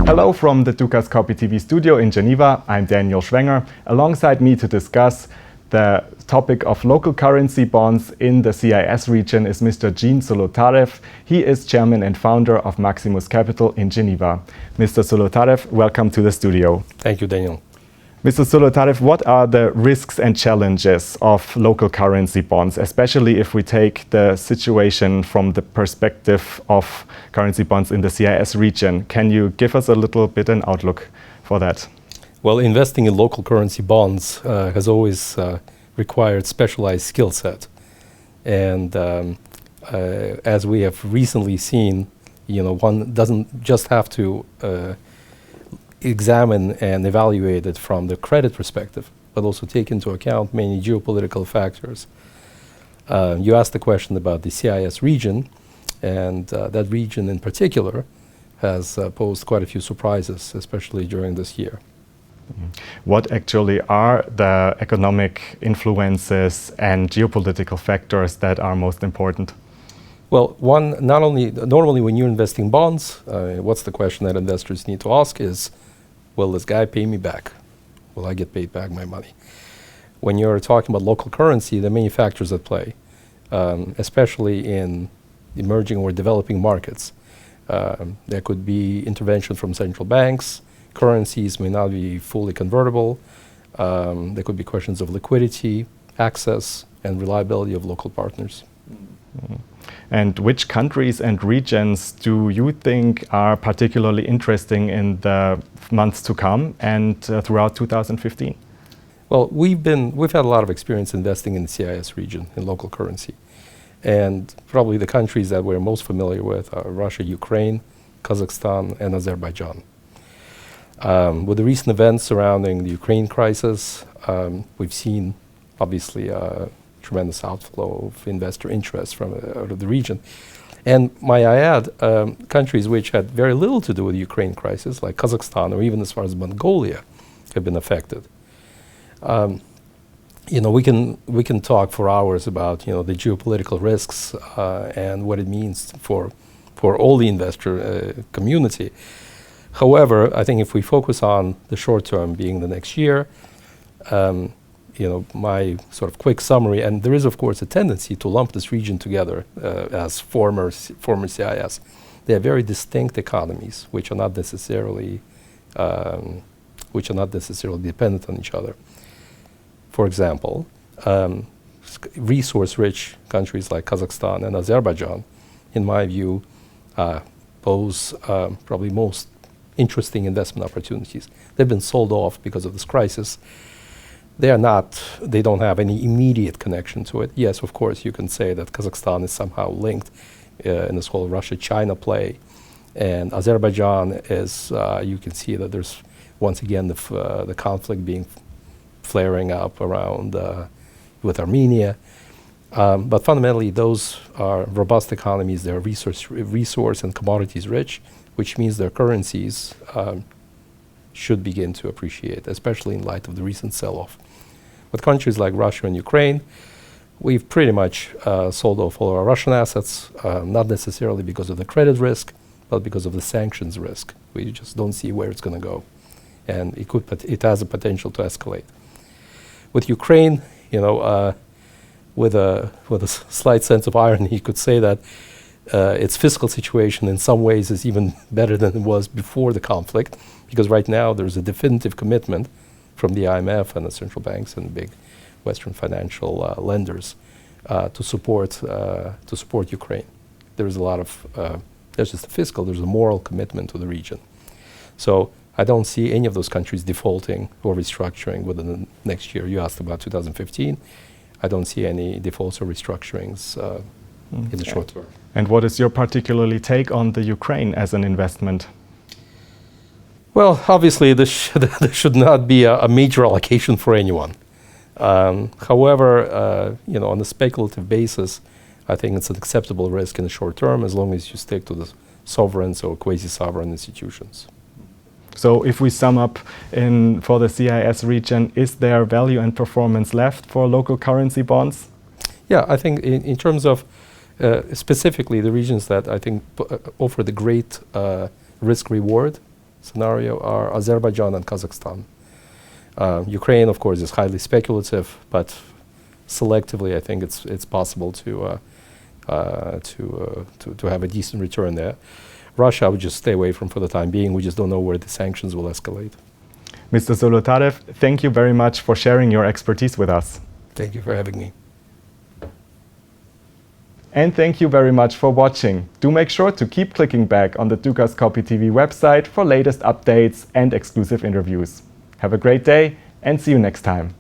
Hello from the Dukascopy TV studio in Geneva. I'm Daniel Schwenger. Alongside me to discuss the topic of local currency bonds in the CIS region is Mr. Zolotarev. He is chairman and founder of Maximus Capital in Geneva. Mr. Zolotarev, welcome to the studio. Thank you, Daniel. Mr. Zolotarev, what are the risks and challenges of local currency bonds, especially if we take the situation from the perspective of currency bonds in the CIS region? Can you give us a little bit an outlook for that? Well, investing in local currency bonds has always required specialized skill set. And as we have recently seen, one doesn't just have to examine and evaluate it from the credit perspective, but also take into account many geopolitical factors. You asked the question about the CIS region, and that region in particular has posed quite a few surprises, especially during this year. What actually are the economic influences and geopolitical factors that are most important? Well, normally when you're investing in bonds, what's the question that investors need to ask is, will this guy pay me back? Will I get paid back my money? When you're talking about local currency, there are many factors at play, especially in emerging or developing markets. There could be intervention from central banks. Currencies may not be fully convertible. There could be questions of liquidity, access, and reliability of local partners. Mm-hmm. And which countries and regions do you think are particularly interesting in the months to come and throughout 2015? Well, we've had a lot of experience investing in the CIS region in local currency. And probably the countries that we're most familiar with are Russia, Ukraine, Kazakhstan, and Azerbaijan. With the recent events surrounding the Ukraine crisis, we've seen obviously tremendous outflow of investor interest from out of the region. And might I add, countries which had very little to do with the Ukraine crisis, like Kazakhstan or even as far as Mongolia, have been affected. We can talk for hours about the geopolitical risks and what it means for all the investor community. However, I think if we focus on the short term, being the next year, my sort of quick summary, and there is of course a tendency to lump this region together as former CIS. They are very distinct economies, which are not necessarily dependent on each other. For example, resource-rich countries like Kazakhstan and Azerbaijan, in my view, pose probably most interesting investment opportunities. They've been sold off because of this crisis. They don't have any immediate connection to it. Yes, of course, you can say that Kazakhstan is somehow linked in this whole Russia-China play. And Azerbaijan is, you can see that there's once again the conflict flaring up around with Armenia. But fundamentally, those are robust economies. They're resource and commodities rich, which means their currencies should begin to appreciate, especially in light of the recent sell-off. With countries like Russia and Ukraine, we've pretty much sold off all our Russian assets, not necessarily because of the credit risk, but because of the sanctions risk. We just don't see where it's going to go, and it has a potential to escalate. With Ukraine, with a slight sense of irony, you could say that its fiscal situation in some ways is even better than it was before the conflict, because right now there's a definitive commitment from the IMF and the central banks and big Western financial lenders to support Ukraine. There's just a fiscal, there's a moral commitment to the region. So I don't see any of those countries defaulting or restructuring within the next year. You asked about 2015. I don't see any defaults or restructurings in the short term. And what is your particularly take on the Ukraine as an investment? Well, obviously, there should not be a major allocation for anyone. However, on a speculative basis, I think it's an acceptable risk in the short term as long as you stick to the sovereigns or quasi-sovereign institutions. So if we sum up for the CIS region, is there value and performance left for local currency bonds? Yeah, I think in terms of specifically the regions that I think offer the great risk-reward scenario are Azerbaijan and Kazakhstan. Ukraine, of course, is highly speculative, but selectively, I think it's possible to have a decent return there. Russia, I would just stay away from for the time being. We just don't know where the sanctions will escalate. Mr. Zolotarev, thank you very much for sharing your expertise with us. Thank you for having me. And thank you very much for watching. Do make sure to keep clicking back on the Dukascopy TV website for latest updates and exclusive interviews. Have a great day and see you next time.